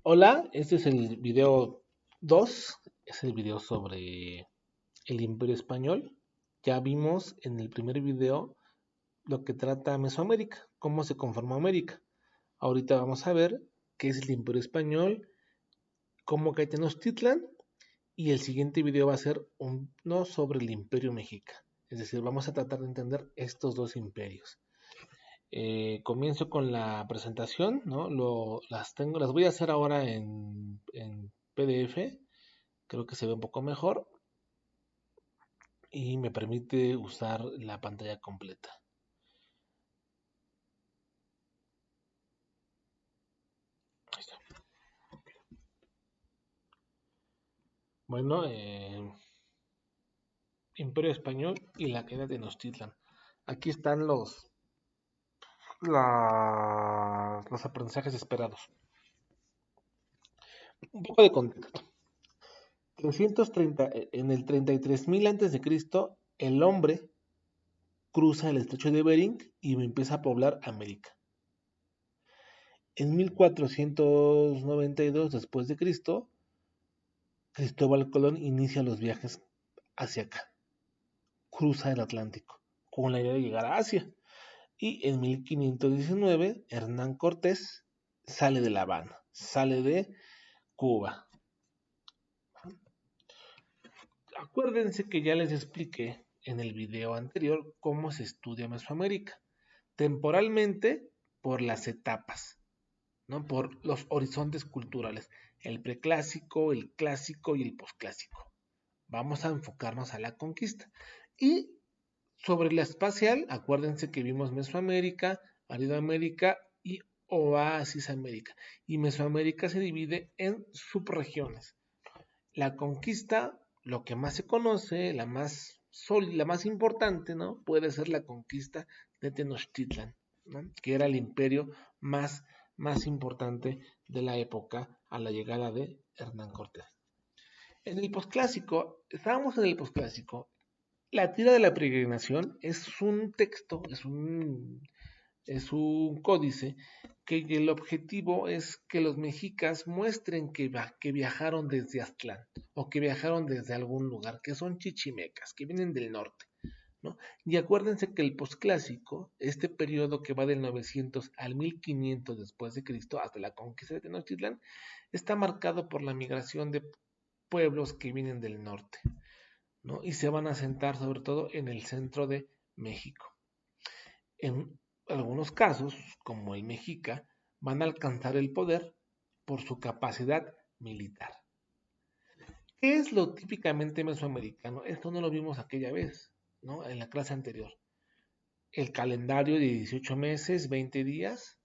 Hola, este es el video 2, es el video sobre el Imperio Español. Ya vimos en el primer video lo que trata Mesoamérica, cómo se conformó América. Ahorita vamos a ver qué es el Imperio Español, cómo cae Tenochtitlan, y el siguiente video va a ser uno sobre el Imperio Mexica. Es decir, vamos a tratar de entender estos dos imperios. Comienzo con la presentación, ¿no? Las voy a hacer ahora en PDF. Creo que se ve un poco mejor y me permite usar la pantalla completa. Ahí está. Bueno, Imperio Español y la caída de Tenochtitlan. Aquí están los aprendizajes esperados. Un poco de contexto. 330, en el 33.000 a.C., el hombre cruza el estrecho de Bering y empieza a poblar América. En 1492 después de Cristo, Cristóbal Colón inicia los viajes hacia acá, cruza el Atlántico con la idea de llegar a Asia. Y en 1519 Hernán Cortés sale de La Habana, sale de Cuba. Acuérdense que ya les expliqué en el video anterior cómo se estudia Mesoamérica. Temporalmente por las etapas, ¿no? Por los horizontes culturales, el preclásico, el clásico y el posclásico. Vamos a enfocarnos a la conquista. Y sobre la espacial, acuérdense que vimos Mesoamérica, Aridoamérica y Oasis América. Y Mesoamérica se divide en subregiones. La conquista, lo que más se conoce, la más sólida, la más importante, ¿no? Puede ser la conquista de Tenochtitlan, ¿no? Que era el imperio más importante de la época a la llegada de Hernán Cortés. En el posclásico, estábamos en el posclásico. La tira de la peregrinación es un texto, es un códice que el objetivo es que los mexicas muestren que viajaron desde Aztlán o que viajaron desde algún lugar, que son chichimecas, que vienen del norte, ¿no? Y acuérdense que el posclásico, este periodo que va del 900 al 1500 después de Cristo hasta la conquista de Tenochtitlán, está marcado por la migración de pueblos que vienen del norte, ¿no? Y se van a asentar sobre todo en el centro de México. En algunos casos, como el mexica, van a alcanzar el poder por su capacidad militar. ¿Qué es lo típicamente mesoamericano? Esto no lo vimos aquella vez, ¿no? En la clase anterior. El calendario de 18 meses, 20 días,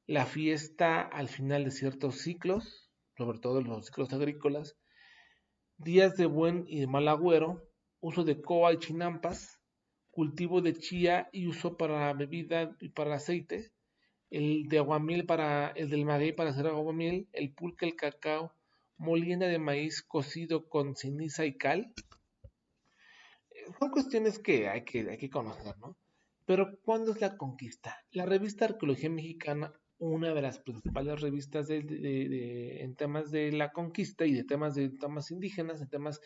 la fiesta al final de ciertos ciclos, sobre todo los ciclos agrícolas, días de buen y de mal agüero, uso de coa y chinampas, cultivo de chía y uso para bebida y para aceite, el de aguamiel para el del maguey para hacer aguamiel, el pulque, el cacao, molienda de maíz cocido con ceniza y cal. Son cuestiones que hay que conocer, ¿no? Pero ¿cuándo es la conquista? La revista Arqueología Mexicana, una de las principales revistas en temas de la conquista y de temas indígenas, de temas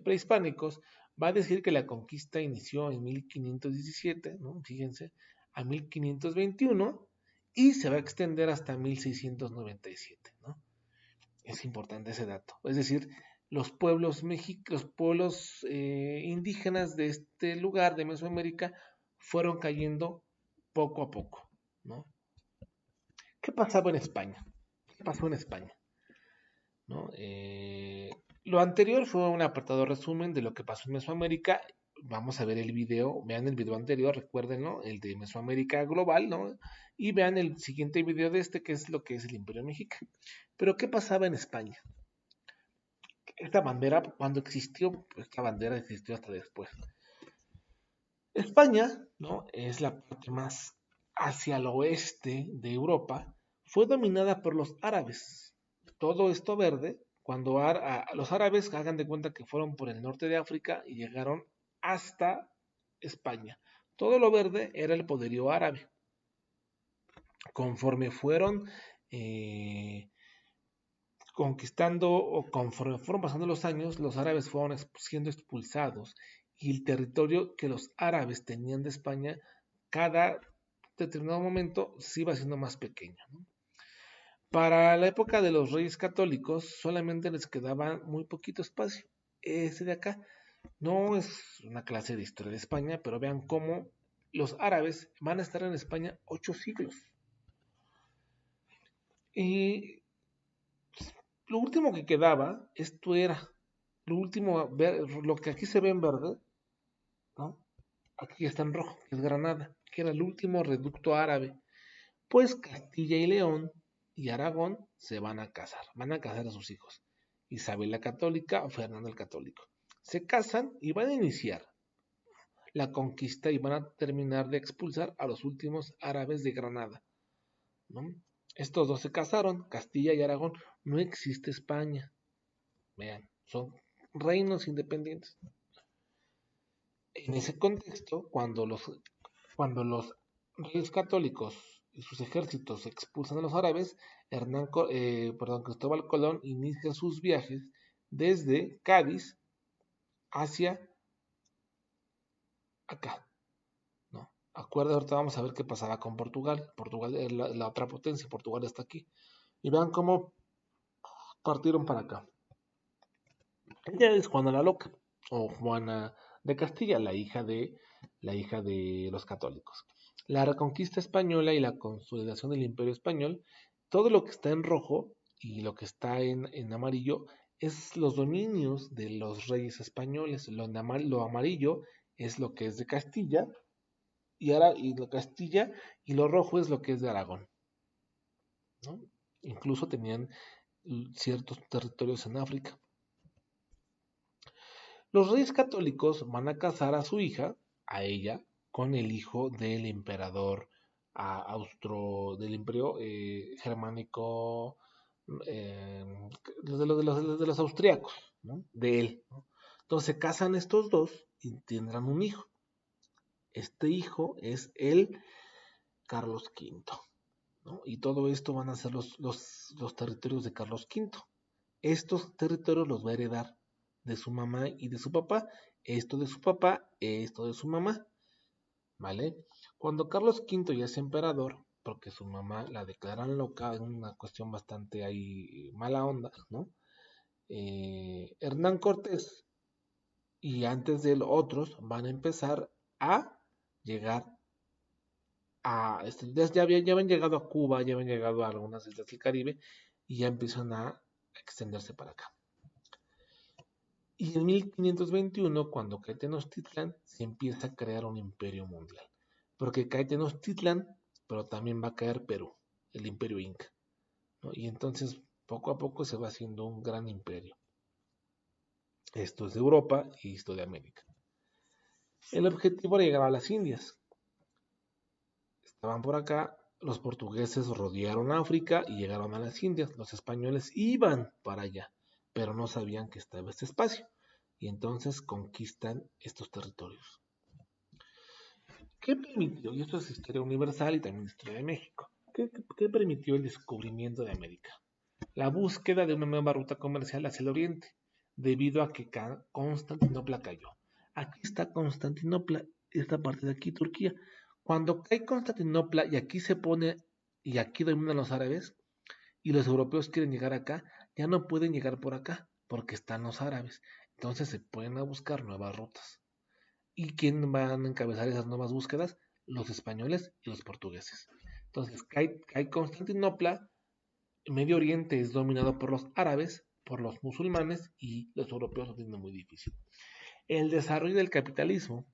prehispánicos, va a decir que la conquista inició en 1517, ¿no? Fíjense, a 1521 y se va a extender hasta 1697, ¿no? Es importante ese dato. Es decir, los pueblos indígenas de este lugar de Mesoamérica fueron cayendo poco a poco, ¿no? ¿Qué pasaba en España? ¿Qué pasó en España? ¿No? Lo anterior fue un apartado resumen de lo que pasó en Mesoamérica. Vamos a ver el video, vean el video anterior, recuerden, ¿no? El de Mesoamérica global, ¿no? Y vean el siguiente video de este, que es lo que es el Imperio Mexica. Pero ¿qué pasaba en España? Esta bandera, cuando existió, esta bandera existió hasta después. España, ¿no? Es la parte más hacia el oeste de Europa, fue dominada por los árabes. Todo esto verde, cuando los árabes hagan de cuenta que fueron por el norte de África y llegaron hasta España. Todo lo verde era el poderío árabe. Conforme fueron eh, conquistando o conforme fueron pasando los años, los árabes fueron siendo expulsados y el territorio que los árabes tenían de España, cada determinado momento se iba haciendo más pequeño, ¿no? Para la época de los reyes católicos solamente les quedaba muy poquito espacio. Ese de acá no es una clase de historia de España, pero vean cómo los árabes van a estar en España 8 siglos. Y lo último que quedaba, esto era, lo último, lo que aquí se ve en verde, ¿no? Aquí está en rojo, que es Granada, que era el último reducto árabe. Pues Castilla y León y Aragón se van a casar a sus hijos, Isabel la Católica o Fernando el Católico. Se casan y van a iniciar la conquista y van a terminar de expulsar a los últimos árabes de Granada, ¿no? Estos dos se casaron, Castilla y Aragón. No existe España, vean, son reinos independientes. En ese contexto, cuando los reyes católicos y sus ejércitos expulsan a los árabes, Cristóbal Colón inicia sus viajes desde Cádiz hacia acá, ¿no? Acuerda, ahorita vamos a ver qué pasaba con Portugal. Portugal es la otra potencia, Portugal está aquí. Y vean cómo partieron para acá. Ella es Juana la Loca, o Juana de Castilla, la hija de los católicos. La reconquista española y la consolidación del imperio español, todo lo que está en rojo y lo que está en amarillo es los dominios de los reyes españoles. Lo amarillo es lo que es de Castilla y lo Castilla, y lo rojo es lo que es de Aragón, ¿no? Incluso tenían ciertos territorios en África. Los reyes católicos van a casar a su hija, a ella, con el hijo del emperador del imperio germánico, eh, de los austriacos, ¿no? De él, ¿no? Entonces se casan estos dos y tendrán un hijo. Este hijo es el Carlos V, ¿no? Y todo esto van a ser los territorios de Carlos V. Estos territorios los va a heredar de su mamá y de su papá. Esto de su papá, esto de su mamá, ¿vale? Cuando Carlos V ya es emperador, porque su mamá la declaran loca, en una cuestión bastante ahí mala onda, ¿no? Hernán Cortés y antes de él otros van a empezar a llegar ya habían llegado a Cuba, ya habían llegado a algunas islas del Caribe y ya empiezan a extenderse para acá. Y en 1521, cuando cae Tenochtitlan, se empieza a crear un imperio mundial. Porque cae Tenochtitlan, pero también va a caer Perú, el imperio inca, ¿no? Y entonces, poco a poco se va haciendo un gran imperio. Esto es de Europa y esto de América. El objetivo era llegar a las Indias. Estaban por acá, los portugueses rodearon África y llegaron a las Indias. Los españoles iban para allá, pero no sabían que estaba este espacio. Y entonces conquistan estos territorios. ¿Qué permitió? Y esto es historia universal y también historia de México. ¿Qué permitió el descubrimiento de América? La búsqueda de una nueva ruta comercial hacia el oriente, debido a que Constantinopla cayó. Aquí está Constantinopla, esta parte de aquí, Turquía. Cuando cae Constantinopla y aquí se pone, y aquí dominan los árabes, y los europeos quieren llegar acá, ya no pueden llegar por acá, porque están los árabes. Entonces se pueden a buscar nuevas rutas. ¿Y quién van a encabezar esas nuevas búsquedas? Los españoles y los portugueses. Entonces, cae Constantinopla, Medio Oriente es dominado por los árabes, por los musulmanes y los europeos lo tienen muy difícil. El desarrollo del capitalismo,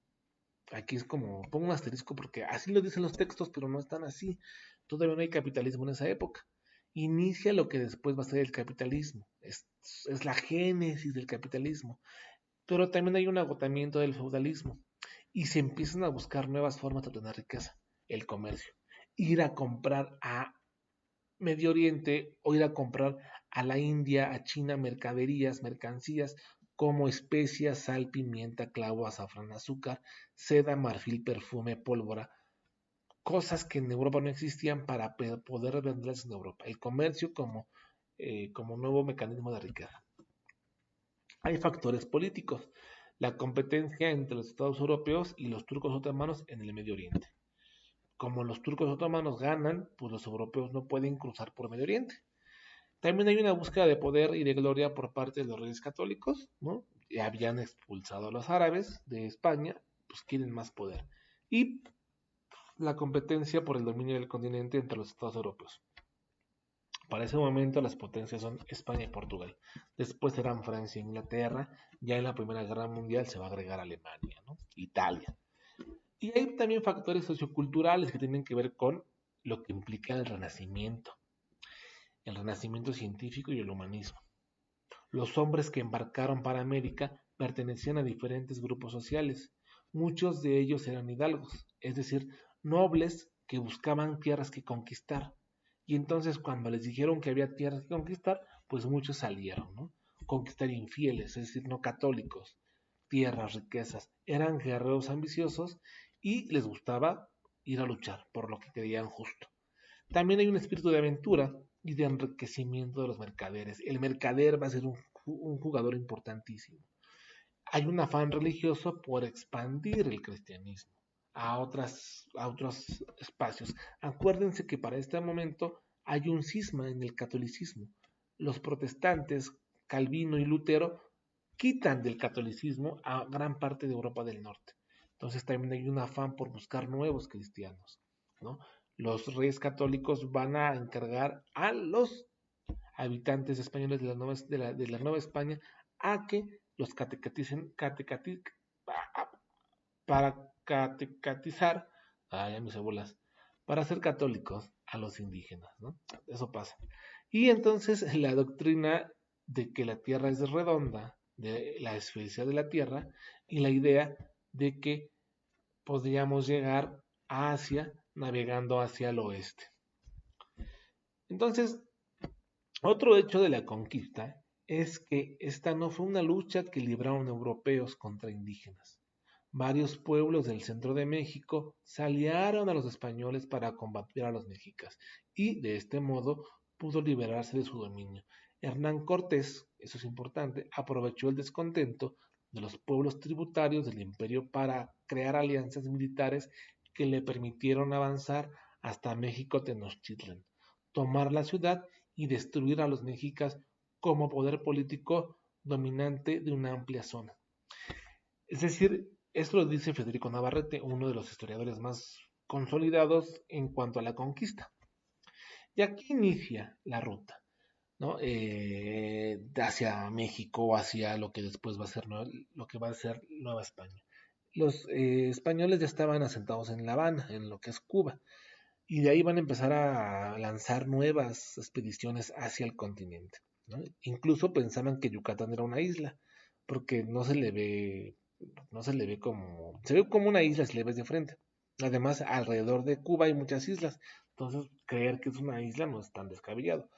aquí es como, pongo un asterisco porque así lo dicen los textos, pero no están así. Todavía no hay capitalismo en esa época. Inicia lo que después va a ser el capitalismo. Es la génesis del capitalismo. Pero también hay un agotamiento del feudalismo y se empiezan a buscar nuevas formas de obtener riqueza, el comercio, ir a comprar a Medio Oriente o ir a comprar a la India, a China, mercancías como especias, sal, pimienta, clavo, azafrán, azúcar, seda, marfil, perfume, pólvora, cosas que en Europa no existían para poder venderlas en Europa. El comercio como como nuevo mecanismo de riqueza. Hay factores políticos, la competencia entre los estados europeos y los turcos otomanos en el Medio Oriente. Como los turcos otomanos ganan, pues los europeos no pueden cruzar por Medio Oriente. También hay una búsqueda de poder y de gloria por parte de los reyes católicos, ¿no? Ya habían expulsado a los árabes de España, pues quieren más poder. Y la competencia por el dominio del continente entre los estados europeos. Para ese momento las potencias son España y Portugal. Después serán Francia e Inglaterra. Ya en la Primera Guerra Mundial se va a agregar Alemania, ¿no? Italia. Y hay también factores socioculturales que tienen que ver con lo que implica el renacimiento científico y el humanismo. Los hombres que embarcaron para América pertenecían a diferentes grupos sociales. Muchos de ellos eran hidalgos, es decir, nobles que buscaban tierras que conquistar. Y entonces cuando les dijeron que había tierras que conquistar, pues muchos salieron, ¿no? Conquistar infieles, es decir, no católicos, tierras, riquezas. Eran guerreros ambiciosos y les gustaba ir a luchar por lo que creían justo. También hay un espíritu de aventura y de enriquecimiento de los mercaderes. El mercader va a ser un jugador importantísimo. Hay un afán religioso por expandir el cristianismo a otros espacios. Acuérdense que para este momento hay un cisma en el catolicismo. Los protestantes, Calvino y Lutero, quitan del catolicismo a gran parte de Europa del Norte. Entonces también hay un afán por buscar nuevos cristianos, ¿no? Los reyes católicos van a encargar a los habitantes españoles de la Nueva España a que los para catecatizar, ya mis abuelas, para ser católicos a los indígenas, ¿no? Eso pasa. Y entonces la doctrina de que la Tierra es redonda, de la esfericidad de la Tierra, y la idea de que podríamos llegar a Asia navegando hacia el oeste. Entonces, otro hecho de la conquista es que esta no fue una lucha que libraron europeos contra indígenas. Varios pueblos del centro de México se aliaron a los españoles para combatir a los mexicas y de este modo pudo liberarse de su dominio. Hernán Cortés, eso es importante, aprovechó el descontento de los pueblos tributarios del imperio para crear alianzas militares que le permitieron avanzar hasta México Tenochtitlan, tomar la ciudad y destruir a los mexicas como poder político dominante de una amplia zona. Es decir, esto lo dice Federico Navarrete, uno de los historiadores más consolidados en cuanto a la conquista. Y aquí inicia la ruta, ¿no? Hacia México, hacia lo que después va a ser lo que va a ser Nueva España. Los españoles ya estaban asentados en La Habana, en lo que es Cuba, y de ahí van a empezar a lanzar nuevas expediciones hacia el continente, ¿no? Incluso pensaban que Yucatán era una isla, porque no se le ve como, se ve como una isla si le ves de frente. Además, alrededor de Cuba hay muchas islas, entonces creer que es una isla no es tan descabellado.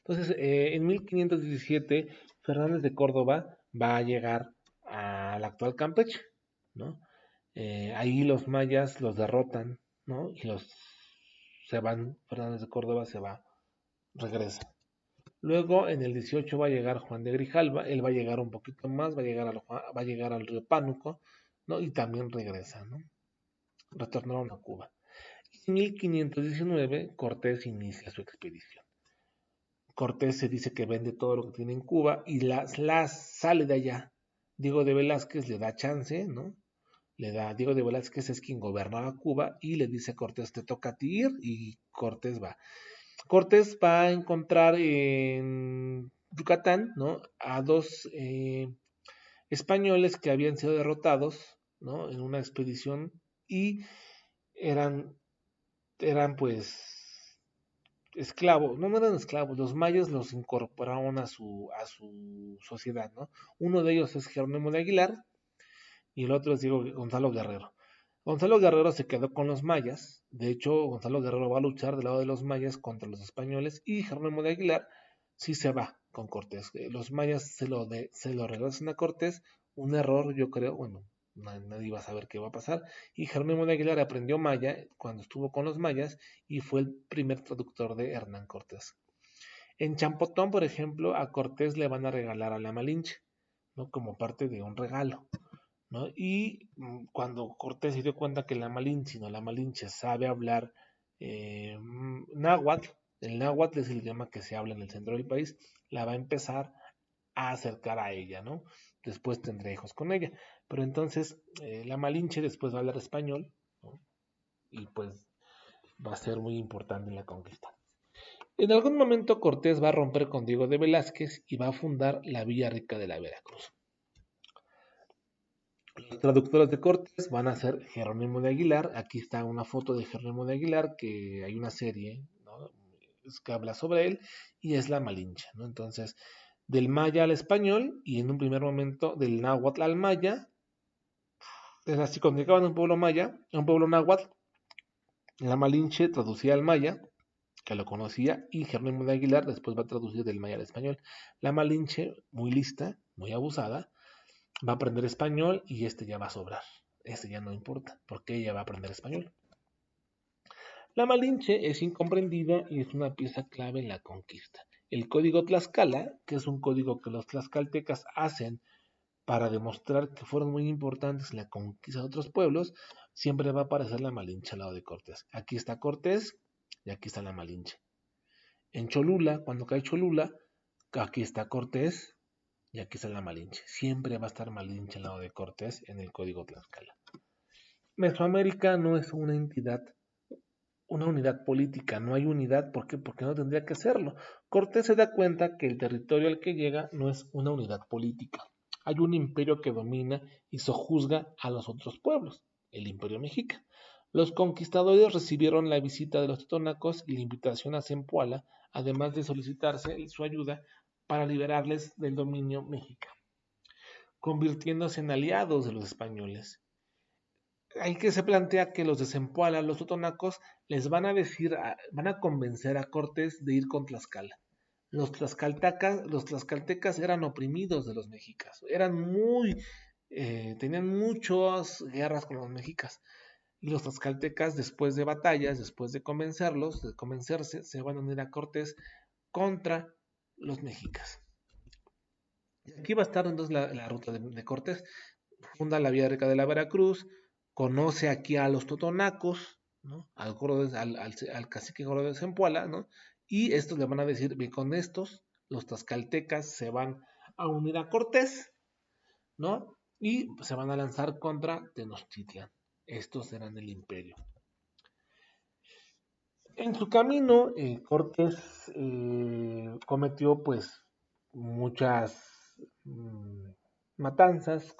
Entonces, en 1517, Fernández de Córdoba va a llegar al actual Campeche, ¿no? Ahí los mayas los derrotan, ¿no? Y se van, Fernández de Córdoba se va, regresa. Luego en el 18 va a llegar Juan de Grijalva, él va a llegar un poquito más, va a llegar al río Pánuco, ¿no? Y también regresa, ¿no? Retornaron a Cuba. En 1519 Cortés inicia su expedición. Cortés se dice que vende todo lo que tiene en Cuba y las sale de allá. Diego de Velázquez le da chance, ¿no? Diego de Velázquez es quien gobernaba Cuba y le dice a Cortés, te toca a ti ir, y Cortés va. Cortés va a encontrar en Yucatán, ¿no? A dos españoles que habían sido derrotados, ¿no? En una expedición y eran, eran pues esclavos, no eran esclavos, los mayas los incorporaron a su sociedad, ¿no? Uno de ellos es Jerónimo de Aguilar y el otro es Gonzalo Guerrero. Gonzalo Guerrero se quedó con los mayas, de hecho Gonzalo Guerrero va a luchar del lado de los mayas contra los españoles y Jerónimo de Aguilar sí se va con Cortés. Los mayas se lo regresan a Cortés, un error yo creo, bueno, nadie va a saber qué va a pasar, y Jerónimo de Aguilar aprendió maya cuando estuvo con los mayas y fue el primer traductor de Hernán Cortés. En Champotón, por ejemplo, a Cortés le van a regalar a la Malinche, ¿no? Como parte de un regalo, ¿no? Y cuando Cortés se dio cuenta que la Malinche sabe hablar náhuatl, el náhuatl es el idioma que se habla en el centro del país, la va a empezar a acercar a ella, ¿no? Después tendrá hijos con ella. Pero entonces la Malinche después va a hablar español, ¿no? Y pues va a ser muy importante en la conquista. En algún momento Cortés va a romper con Diego de Velázquez y va a fundar la Villa Rica de la Veracruz. Los traductores de Cortés van a ser Jerónimo de Aguilar. Aquí está una foto de Jerónimo de Aguilar, que hay una serie, ¿no? Que habla sobre él, y es la Malinche, ¿no? Entonces, del maya al español, y en un primer momento del náhuatl al maya. Es así, cuando llegaban a un pueblo maya, a un pueblo náhuatl, la Malinche traducía al maya, que lo conocía, y Jerónimo de Aguilar después va a traducir del maya al español. La Malinche, muy lista, muy abusada, va a aprender español y este ya va a sobrar. Este ya no importa, porque ella va a aprender español. La Malinche es incomprendida y es una pieza clave en la conquista. El código Tlaxcala, que es un código que los tlaxcaltecas hacen para demostrar que fueron muy importantes en la conquista de otros pueblos, siempre va a aparecer la Malinche al lado de Cortés. Aquí está Cortés y aquí está la Malinche. En Cholula, cuando cae Cholula, aquí está Cortés y aquí está la Malinche. Siempre va a estar Malinche al lado de Cortés en el código Tlaxcala. Mesoamérica no es una unidad política, no hay unidad, ¿por qué? Porque no tendría que serlo. Cortés se da cuenta que el territorio al que llega no es una unidad política. Hay un imperio que domina y sojuzga a los otros pueblos, el imperio mexica. Los conquistadores recibieron la visita de los totonacos y la invitación a Zempoala, además de solicitarse su ayuda para liberarles del dominio mexica, convirtiéndose en aliados de los españoles. Hay que se plantea que los de Zempoala, los totonacos, les van a decir, van a convencer a Cortés de ir con Tlaxcala. Los tlaxcaltecas eran oprimidos de los mexicas, tenían muchas guerras con los mexicas. Y los tlaxcaltecas, después de batallas, después de convencerse, se van a unir a Cortés contra los mexicas. Y aquí va a estar entonces la ruta de Cortés. Funda la Villa Rica de la Veracruz, conoce aquí a los totonacos, ¿no? Al cacique Gordo de Zempoala, ¿no? Y estos le van a decir, bien, con estos, los tlaxcaltecas se van a unir a Cortés, ¿no? Y se van a lanzar contra Tenochtitlan. Estos eran el imperio. En su camino, Cortés cometió pues muchas matanzas,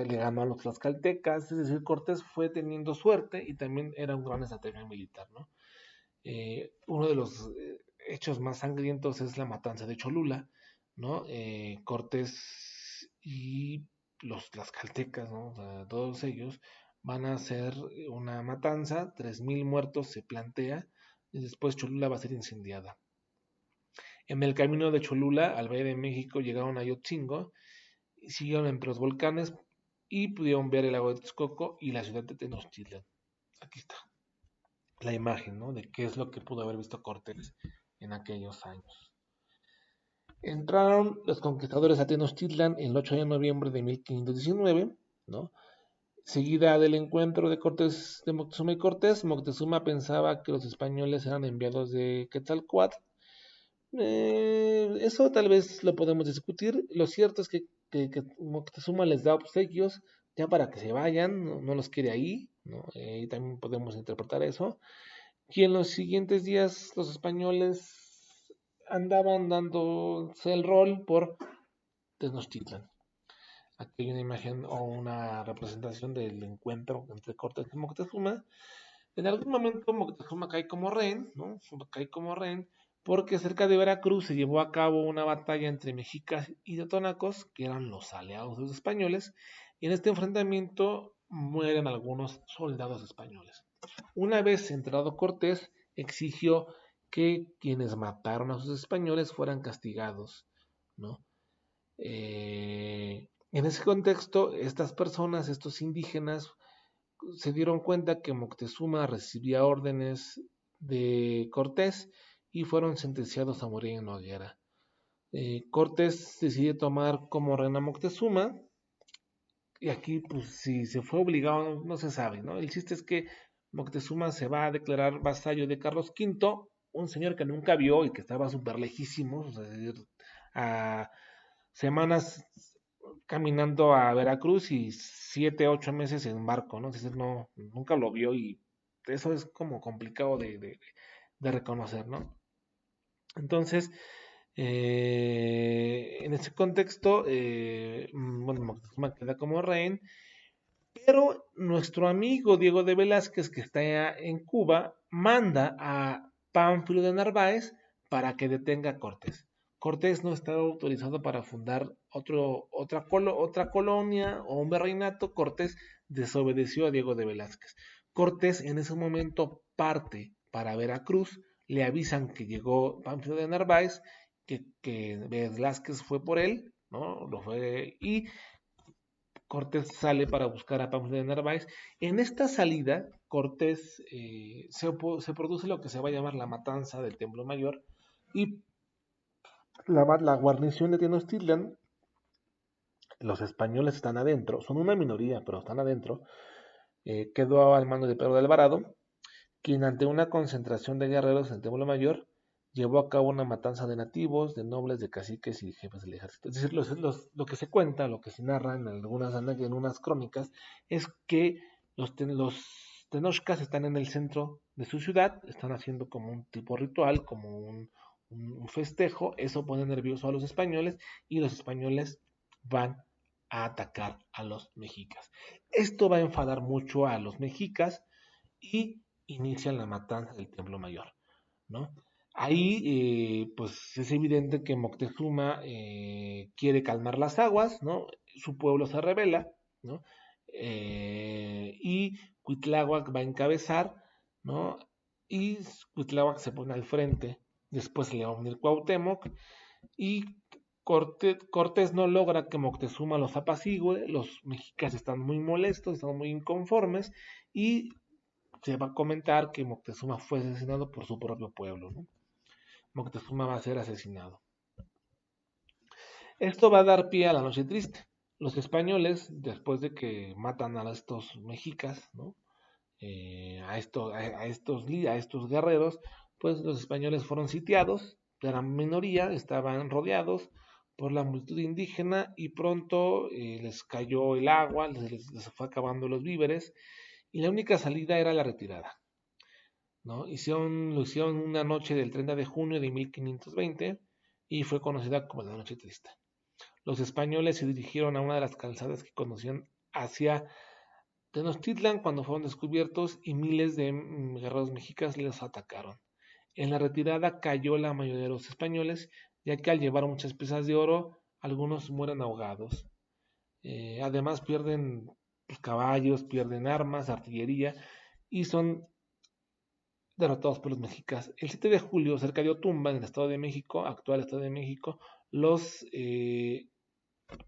le ganó a los tlaxcaltecas, es decir, Cortés fue teniendo suerte y también era un gran estratega militar, ¿no? Uno de los hechos más sangrientos es la matanza de Cholula, ¿no? Cortés y los tlaxcaltecas, ¿no? O sea, todos ellos van a hacer una matanza, 3,000 muertos se plantea, y después Cholula va a ser incendiada. En el camino de Cholula al Valle de México llegaron a Yotzingo, siguieron entre los volcanes y pudieron ver el lago de Texcoco y la ciudad de Tenochtitlan. Aquí está la imagen, ¿no? De qué es lo que pudo haber visto Cortés en aquellos años. Entraron los conquistadores a Tenochtitlan el 8 de noviembre de 1519, ¿no? Seguida del encuentro de Moctezuma y Cortés, Moctezuma pensaba que los españoles eran enviados de Quetzalcóatl. Eso tal vez lo podemos discutir. Lo cierto es que Moctezuma les da obsequios ya para que se vayan, no los quiere ahí, ¿no? Y también podemos interpretar eso. Y en los siguientes días los españoles andaban dándose el rol por Tenochtitlan. Aquí hay una imagen o una representación del encuentro entre Cortés y Moctezuma. En algún momento Moctezuma cae como rehén, ¿no? Cae como rehén porque cerca de Veracruz se llevó a cabo una batalla entre mexicas y totonacos, que eran los aliados de los españoles, y en este enfrentamiento mueren algunos soldados españoles. Una vez entrado Cortés, exigió que quienes mataron a sus españoles fueran castigados, ¿no? En ese contexto, estas personas, estos indígenas, se dieron cuenta que Moctezuma recibía órdenes de Cortés y fueron sentenciados a morir en la hoguera. Cortés decidió tomar como reina Moctezuma, y aquí pues si se fue obligado no se sabe, ¿no? El chiste es que Moctezuma se va a declarar vasallo de Carlos V, un señor que nunca vio y que estaba súper lejísimo, o sea, a semanas caminando a Veracruz y 7, 8 meses en barco, ¿no? Es decir, no, nunca lo vio y eso es como complicado de reconocer, ¿no? Entonces, en ese contexto, bueno, Moctezuma queda como rey, pero nuestro amigo Diego de Velázquez, que está en Cuba, manda a Pánfilo de Narváez para que detenga a Cortés. Cortés no estaba autorizado para fundar otra colonia o un virreinato. Cortés desobedeció a Diego de Velázquez. Cortés en ese momento parte para Veracruz, le avisan que llegó Pánfilo de Narváez, que Velázquez fue por él, ¿no? Lo fue, y Cortés sale para buscar a Pánfilo de Narváez. En esta salida, Cortés se produce lo que se va a llamar la matanza del Templo Mayor, y la guarnición de Tenochtitlan, los españoles están adentro, son una minoría, pero están adentro, quedó al mando de Pedro de Alvarado, quien ante una concentración de guerreros en el Templo Mayor llevó a cabo una matanza de nativos, de nobles, de caciques y jefes del ejército. Es decir, lo que se cuenta, lo que se narra en unas crónicas, es que los tenochcas están en el centro de su ciudad, están haciendo como un tipo ritual, como un festejo, eso pone nervioso a los españoles y los españoles van a atacar a los mexicas. Esto va a enfadar mucho a los mexicas y inician la matanza del Templo Mayor, ¿no? Ahí, pues es evidente que Moctezuma quiere calmar las aguas, ¿no? Su pueblo se rebela, ¿no? Y Cuitláhuac va a encabezar, ¿no? Y Cuitláhuac se pone al frente, después le va a unir Cuauhtémoc, y Cortés no logra que Moctezuma los apacigüe, los mexicas están muy molestos, están muy inconformes, y se va a comentar que Moctezuma fue asesinado por su propio pueblo, ¿no? Moctezuma va a ser asesinado. Esto va a dar pie a la noche triste. Los españoles, después de que matan a estos mexicas, ¿no? A estos guerreros, pues los españoles fueron sitiados, eran minoría, estaban rodeados por la multitud indígena y pronto les cayó el agua, les fue acabando los víveres y la única salida era la retirada, ¿no? Lo hicieron una noche del 30 de junio de 1520 y fue conocida como la Noche Triste. Los españoles se dirigieron a una de las calzadas que conducían hacia Tenochtitlan cuando fueron descubiertos y miles de guerreros mexicas les atacaron. En la retirada cayó la mayoría de los españoles, ya que al llevar muchas piezas de oro, algunos mueren ahogados. Además pierden pues, caballos, pierden armas, artillería y son derrotados por los mexicas. El 7 de julio, cerca de Otumba, en el Estado de México, actual Estado de México, los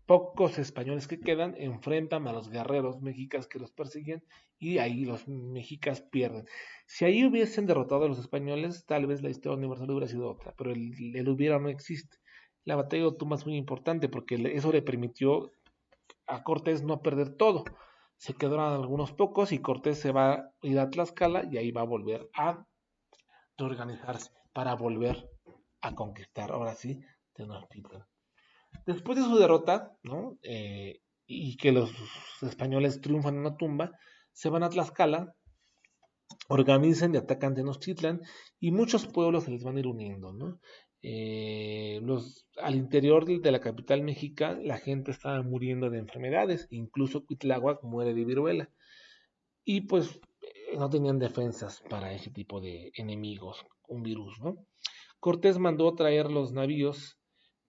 pocos españoles que quedan enfrentan a los guerreros mexicas que los persiguen y ahí los mexicas pierden. Si ahí hubiesen derrotado a los españoles, tal vez la historia universal hubiera sido otra, pero el hubiera no existe. La batalla de Otumba es muy importante porque eso le permitió a Cortés no perder todo. Se quedaron algunos pocos y Cortés se va a ir a Tlaxcala y ahí va a volver a reorganizarse para volver a conquistar, ahora sí, Tenochtitlan. Después de su derrota, ¿no? Y que los españoles triunfan en Otumba, se van a Tlaxcala, organizan y atacan Tenochtitlan y muchos pueblos se les van a ir uniendo, ¿no? Al interior de la capital mexica la gente estaba muriendo de enfermedades, incluso Cuitláhuac muere de viruela y pues no tenían defensas para ese tipo de enemigos, un virus, ¿no? Cortés mandó traer los navíos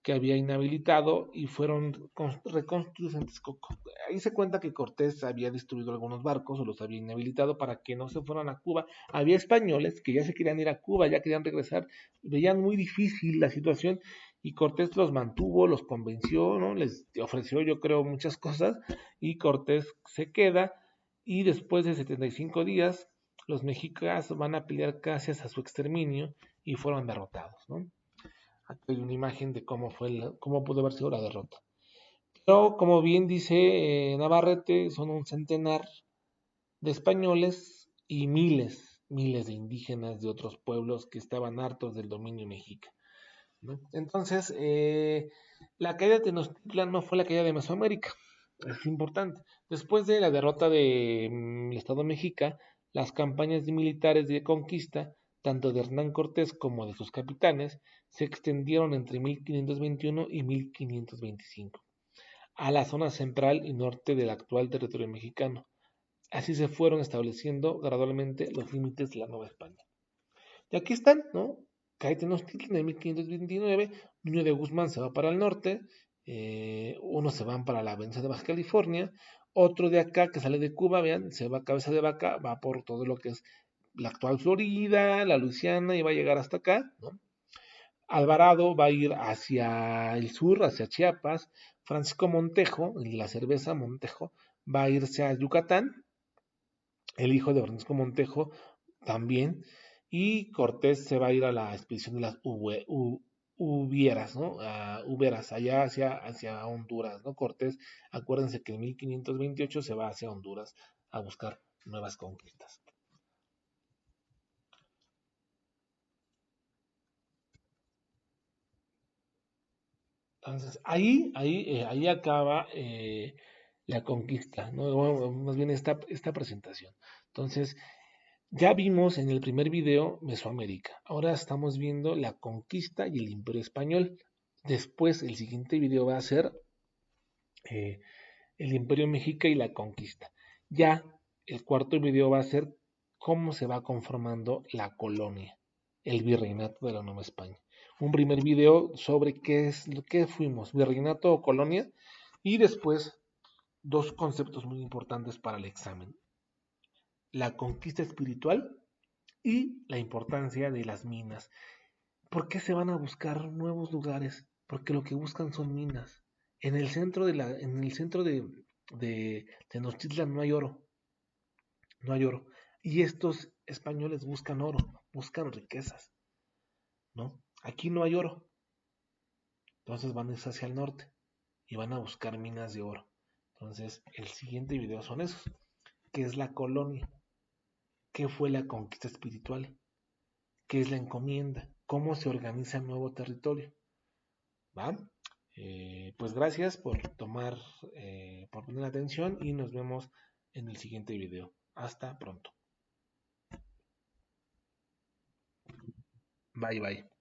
que había inhabilitado y fueron reconstruidos en Texcoco. Ahí se cuenta que Cortés había destruido algunos barcos o los había inhabilitado para que no se fueran a Cuba. Había españoles que ya se querían ir a Cuba, ya querían regresar, veían muy difícil la situación y Cortés los mantuvo, los convenció, ¿no? Les ofreció yo creo muchas cosas y Cortés se queda y después de 75 días los mexicas van a pelear casi hasta su exterminio y fueron derrotados, ¿no? Aquí hay una imagen de cómo pudo haber sido la derrota. Pero como bien dice Navarrete, son un centenar de españoles y miles de indígenas de otros pueblos que estaban hartos del dominio mexica, ¿no? Entonces, la caída de Tenochtitlan no fue la caída de Mesoamérica, es importante. Después de la derrota del Estado mexica, las campañas militares de conquista, tanto de Hernán Cortés como de sus capitanes, se extendieron entre 1521 y 1525 a la zona central y norte del actual territorio mexicano. Así se fueron estableciendo gradualmente los límites de la Nueva España. Y aquí están, ¿no? Cae Tenochtitlan en 1529, Nuño de Guzmán se va para el norte, unos se van para la Avenida de Baja California, otro de acá que sale de Cuba, vean, se va a Cabeza de Vaca, va por todo lo que es la actual Florida, la Luisiana y va a llegar hasta acá, ¿no? Alvarado va a ir hacia el sur, hacia Chiapas, Francisco Montejo, la cerveza Montejo, va a irse a Yucatán, el hijo de Francisco Montejo también, y Cortés se va a ir a la expedición de las Hubieras, ¿no? A Huberas, allá hacia Honduras, ¿no? Cortés, acuérdense que en 1528 se va hacia Honduras a buscar nuevas conquistas. Entonces, ahí acaba la conquista, ¿no? Bueno, más bien esta presentación. Entonces, ya vimos en el primer video Mesoamérica. Ahora estamos viendo la conquista y el imperio español. Después, el siguiente video va a ser eh, el imperio mexica y la conquista. Ya el cuarto video va a ser cómo se va conformando la colonia, el virreinato de la Nueva España. Un primer video sobre qué fuimos, virreinato o colonia, y después dos conceptos muy importantes para el examen: la conquista espiritual y la importancia de las minas. ¿Por qué se van a buscar nuevos lugares? Porque lo que buscan son minas. En el centro de Tenochtitlan no hay oro, no hay oro. Y estos españoles buscan oro, buscan riquezas, ¿no? Aquí no hay oro. Entonces van hacia el norte y van a buscar minas de oro. Entonces, el siguiente video son esos. ¿Qué es la colonia? ¿Qué fue la conquista espiritual? ¿Qué es la encomienda? ¿Cómo se organiza el nuevo territorio? ¿Va? Pues gracias por poner atención y nos vemos en el siguiente video. Hasta pronto. Bye bye.